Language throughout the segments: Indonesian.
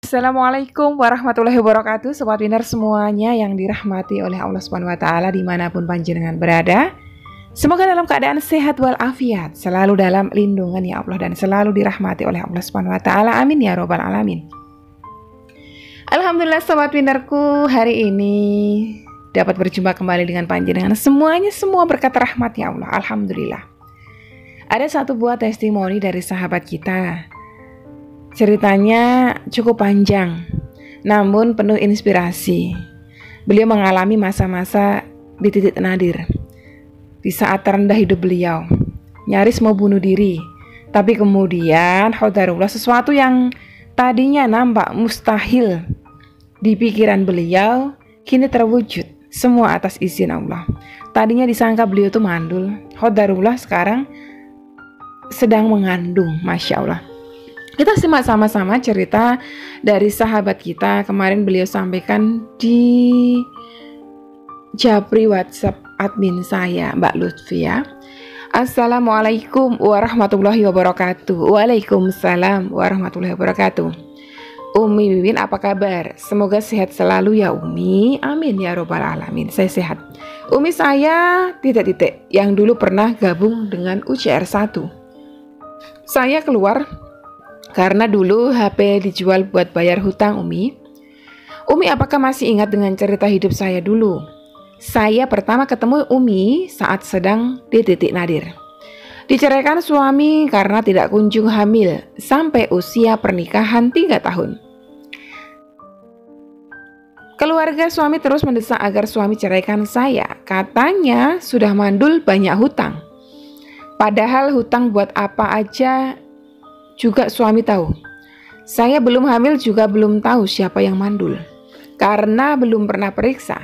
Assalamualaikum warahmatullahi wabarakatuh, Sobat Winner semuanya yang dirahmati oleh Allah Subhanahu wa Ta'ala dimanapun panjenengan berada. Semoga dalam keadaan sehat walafiat, selalu dalam lindungan ya Allah dan selalu dirahmati oleh Allah Subhanahu wa Ta'ala. Amin ya robbal alamin. Alhamdulillah Sobat Winnerku, hari ini dapat berjumpa kembali dengan panjenengan semuanya, semua berkat rahmat ya Allah. Alhamdulillah. Ada satu buah testimoni dari sahabat kita. Ceritanya cukup panjang, namun penuh inspirasi. Beliau mengalami masa-masa di titik nadir. Di saat terendah hidup beliau, nyaris mau bunuh diri. Tapi kemudian, qadarullah, sesuatu yang tadinya nampak mustahil di pikiran beliau, kini terwujud. Semua atas izin Allah. Tadinya disangka beliau itu mandul. Qadarullah sekarang sedang mengandung, Masya Allah. Kita simak sama-sama cerita dari sahabat kita. Kemarin beliau sampaikan di Japri WhatsApp admin saya, Mbak Lutfi ya. Assalamualaikum warahmatullahi wabarakatuh. Waalaikumsalam warahmatullahi wabarakatuh. Umi Wiwin apa kabar? Semoga sehat selalu ya Umi. Amin ya robbal alamin. Saya sehat. Umi saya yang dulu pernah gabung dengan UCR 1. Saya keluar karena dulu HP dijual buat bayar hutang Umi. Umi apakah masih ingat dengan cerita hidup saya dulu? Saya pertama ketemu Umi saat sedang di titik nadir. Diceraikan suami karena tidak kunjung hamil sampai usia pernikahan 3 tahun. Keluarga suami terus mendesak agar suami ceraikan saya. Katanya sudah mandul banyak hutang. Padahal hutang buat apa aja juga suami tahu. Saya belum hamil juga belum tahu siapa yang mandul. Karena belum pernah periksa.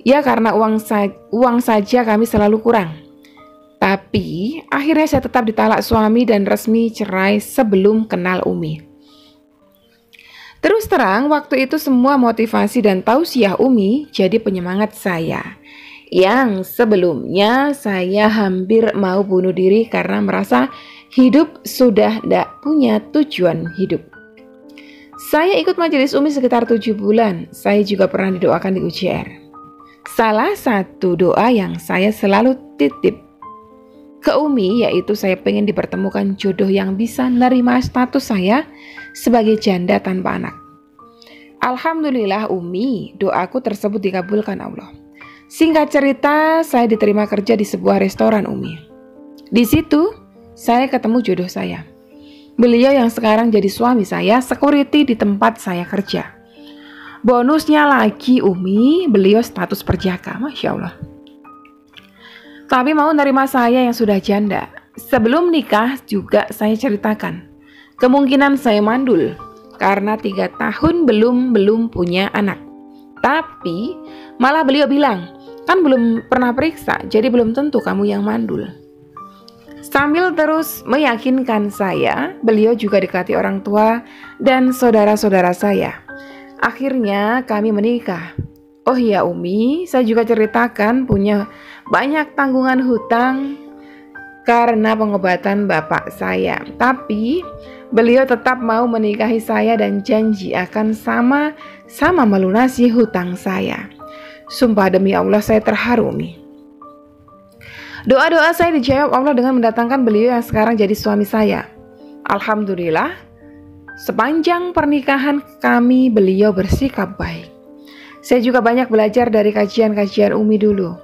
Ya karena uang saja kami selalu kurang. Tapi akhirnya saya tetap ditalak suami dan resmi cerai sebelum kenal Umi. Terus terang waktu itu semua motivasi dan tausiah Umi jadi penyemangat saya. Yang sebelumnya saya hampir mau bunuh diri karena merasa hidup sudah tidak punya tujuan hidup. Saya ikut majelis Umi sekitar 7 bulan. Saya juga pernah didoakan di UCR. Salah satu doa yang saya selalu titip ke Umi yaitu saya pengen dipertemukan jodoh yang bisa nerima status saya sebagai janda tanpa anak. Alhamdulillah Umi, doaku tersebut dikabulkan Allah. Singkat cerita, saya diterima kerja di sebuah restoran Umi. Di situ saya ketemu jodoh saya. Beliau yang sekarang jadi suami saya, security di tempat saya kerja. Bonusnya lagi Umi, beliau status perjaka, Masya Allah. Tapi mau nerima saya yang sudah janda. Sebelum nikah juga saya ceritakan kemungkinan saya mandul karena 3 tahun belum punya anak. Tapi malah beliau bilang, kan belum pernah periksa, jadi belum tentu kamu yang mandul. Sambil terus meyakinkan saya, beliau juga dekati orang tua dan saudara-saudara saya. Akhirnya kami menikah. Oh iya Umi, saya juga ceritakan punya banyak tanggungan hutang karena pengobatan bapak saya. Tapi beliau tetap mau menikahi saya dan janji akan sama-sama melunasi hutang saya. Sumpah demi Allah saya terharu Umi. Doa-doa saya dijawab Allah dengan mendatangkan beliau yang sekarang jadi suami saya. Alhamdulillah, sepanjang pernikahan kami beliau bersikap baik. Saya juga banyak belajar dari kajian-kajian Umi dulu.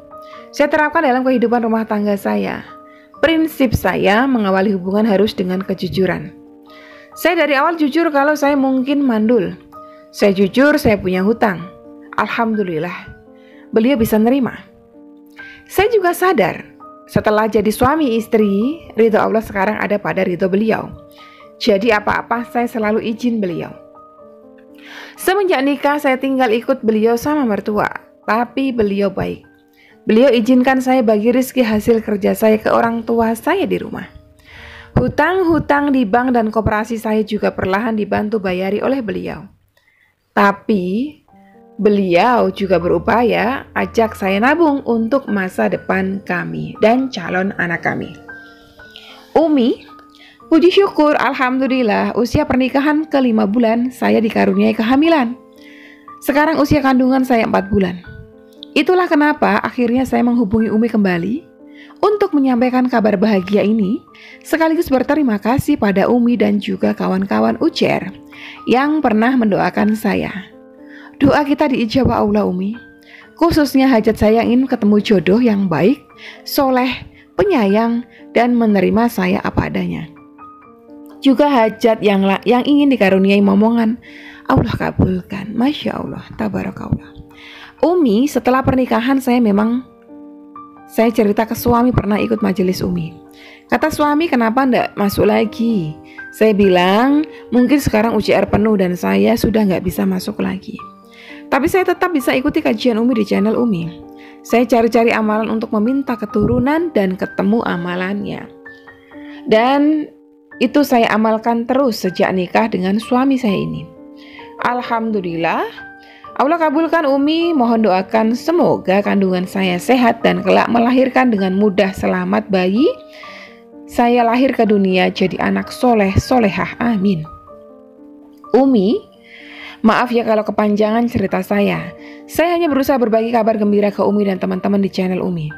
Saya terapkan dalam kehidupan rumah tangga saya. Prinsip saya mengawali hubungan harus dengan kejujuran. Saya dari awal jujur kalau saya mungkin mandul. Saya jujur saya punya hutang. Alhamdulillah, beliau bisa nerima. Saya juga sadar, setelah jadi suami istri, ridho Allah sekarang ada pada ridho beliau. Jadi apa-apa saya selalu izin beliau. Semenjak nikah saya tinggal ikut beliau sama mertua, tapi beliau baik. Beliau izinkan saya bagi rezeki hasil kerja saya ke orang tua saya di rumah. Hutang-hutang di bank dan koperasi saya juga perlahan dibantu bayari oleh beliau. Tapi beliau juga berupaya ajak saya nabung untuk masa depan kami dan calon anak kami. Umi, Puji syukur, alhamdulillah, usia pernikahan ke-5 bulan saya dikaruniai kehamilan. Sekarang usia kandungan saya 4 bulan. Itulah kenapa akhirnya saya menghubungi Umi kembali untuk menyampaikan kabar bahagia ini, sekaligus berterima kasih pada Umi dan juga kawan-kawan UCR yang pernah mendoakan saya. Doa kita diijabah Allah, Umi. Khususnya hajat saya ingin ketemu jodoh yang baik, soleh, penyayang, dan menerima saya apa adanya. Juga hajat yang ingin dikaruniai momongan, Allah kabulkan. Masya Allah, tabarakallah. Umi, setelah pernikahan saya cerita ke suami pernah ikut majelis Umi. Kata suami, kenapa ndak masuk lagi? Saya bilang, mungkin sekarang UCR penuh dan saya sudah nggak bisa masuk lagi. Tapi saya tetap bisa ikuti kajian Umi di channel Umi. Saya cari-cari amalan untuk meminta keturunan dan ketemu amalannya. Dan itu saya amalkan terus sejak nikah dengan suami saya ini. Alhamdulillah, Allah kabulkan Umi. Mohon doakan semoga kandungan saya sehat dan kelak melahirkan dengan mudah selamat bayi. Saya lahir ke dunia jadi anak soleh solehah, amin. Umi, maaf ya kalau kepanjangan cerita saya. Saya hanya berusaha berbagi kabar gembira ke Umi dan teman-teman di channel Umi.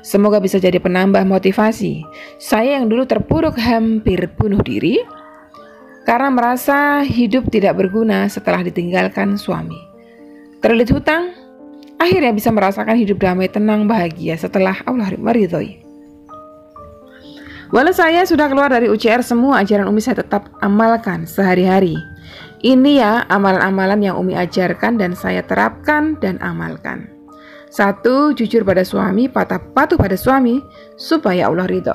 Semoga bisa jadi penambah motivasi. Saya yang dulu terpuruk hampir bunuh diri karena merasa hidup tidak berguna setelah ditinggalkan suami. Terlilit hutang, akhirnya bisa merasakan hidup damai, tenang, bahagia setelah Allah meridhoi. Walau saya sudah keluar dari UCR, semua ajaran Umi saya tetap amalkan sehari-hari. Ini ya amalan-amalan yang Umi ajarkan dan saya terapkan dan amalkan. 1. Jujur pada suami, patuh pada suami supaya Allah ridho.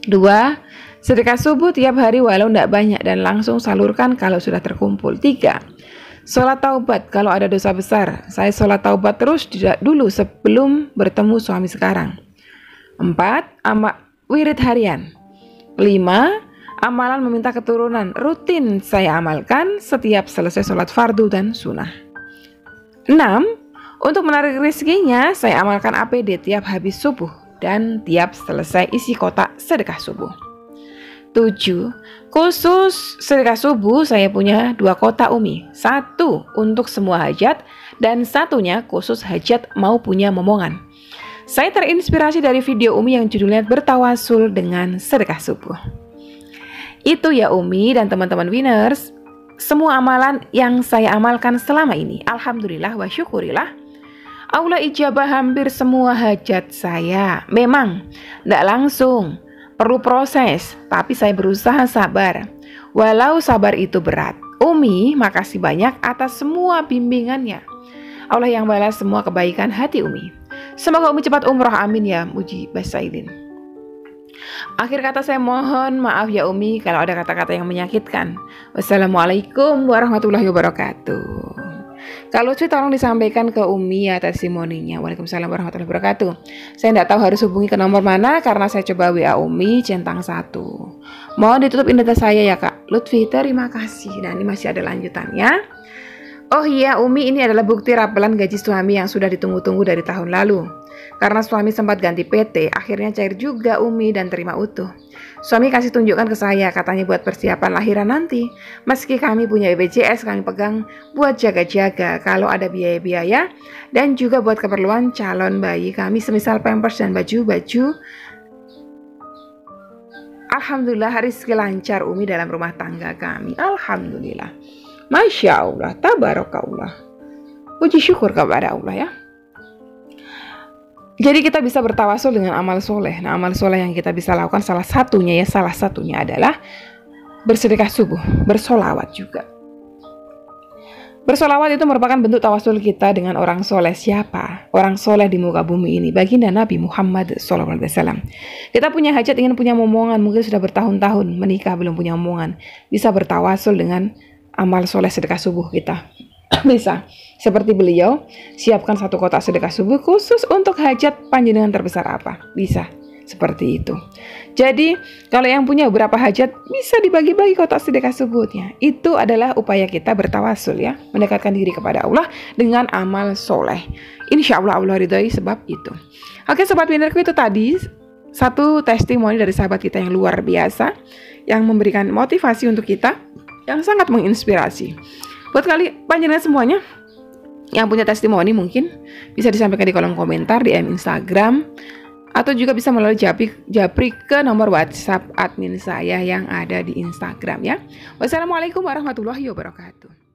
2. Sedekah subuh tiap hari walau tidak banyak dan langsung salurkan kalau sudah terkumpul. 3. Sholat taubat kalau ada dosa besar. Saya sholat taubat terus dulu sebelum bertemu suami sekarang. 4. Wirid harian. 5. Amalan meminta keturunan rutin saya amalkan setiap selesai sholat fardu dan sunnah. 6. Untuk menarik rezekinya, saya amalkan APD tiap habis subuh dan tiap selesai isi kotak sedekah subuh. 7. Khusus sedekah subuh saya punya 2 kotak Umi. 1 untuk semua hajat dan 1-nya khusus hajat mau punya momongan. Saya terinspirasi dari video Umi yang judulnya bertawasul dengan sedekah subuh. Itu ya Umi dan teman-teman winners, semua amalan yang saya amalkan selama ini. Alhamdulillah wa syukurillah, Allah ijabah hampir semua hajat saya. Memang tidak langsung, perlu proses, tapi saya berusaha sabar. Walau sabar itu berat. Umi, makasih banyak atas semua bimbingannya. Allah yang balas semua kebaikan hati Umi. Semoga Umi cepat umroh, amin ya Muji Basaidin. Akhir kata saya mohon maaf ya Umi kalau ada kata-kata yang menyakitkan. Wassalamualaikum warahmatullahi wabarakatuh. Kalau lucu tolong disampaikan ke Umi ya testimoninya. Waalaikumsalam warahmatullahi wabarakatuh. Saya tidak tahu harus hubungi ke nomor mana karena saya coba WA Umi centang 1. Mohon ditutup identitas saya ya Kak Lutfi. Terima kasih. Dan ini masih ada lanjutannya. Oh iya Umi, ini adalah bukti rapelan gaji suami yang sudah ditunggu-tunggu dari tahun lalu. Karena suami sempat ganti PT, akhirnya cair juga Umi dan terima utuh. Suami kasih tunjukkan ke saya, katanya buat persiapan lahiran nanti. Meski kami punya BPJS, kami pegang buat jaga-jaga kalau ada biaya-biaya. Dan juga buat keperluan calon bayi kami, semisal pampers dan baju-baju. Alhamdulillah rezeki lancar Umi dalam rumah tangga kami. Alhamdulillah. Masya Allah, tabarakallah. Puji syukur kepada Allah ya. Jadi kita bisa bertawasul dengan amal soleh. Nah, amal soleh yang kita bisa lakukan salah satunya adalah bersedekah subuh, bersolawat juga. Bersolawat itu merupakan bentuk tawasul kita dengan orang soleh. Siapa? Orang soleh di muka bumi ini, baginda Nabi Muhammad SAW. Kita punya hajat, ingin punya momongan, mungkin sudah bertahun-tahun menikah belum punya momongan, bisa bertawasul dengan amal soleh sedekah subuh kita. Bisa, seperti beliau, siapkan 1 kotak sedekah subuh khusus untuk hajat panjenengan terbesar apa. Bisa, seperti itu. Jadi, kalau yang punya beberapa hajat, bisa dibagi-bagi kotak sedekah subuhnya. Itu adalah upaya kita bertawasul ya, mendekatkan diri kepada Allah dengan amal soleh. Insya Allah Allah ridhoi sebab itu. Oke sobat winnerku, itu tadi satu testimoni dari sahabat kita yang luar biasa, yang memberikan motivasi untuk kita, yang sangat menginspirasi. Buat panjenengan semuanya yang punya testimoni, mungkin bisa disampaikan di kolom komentar DM Instagram, atau juga bisa melalui japri ke nomor WhatsApp admin saya yang ada di Instagram ya. Wassalamualaikum warahmatullahi wabarakatuh.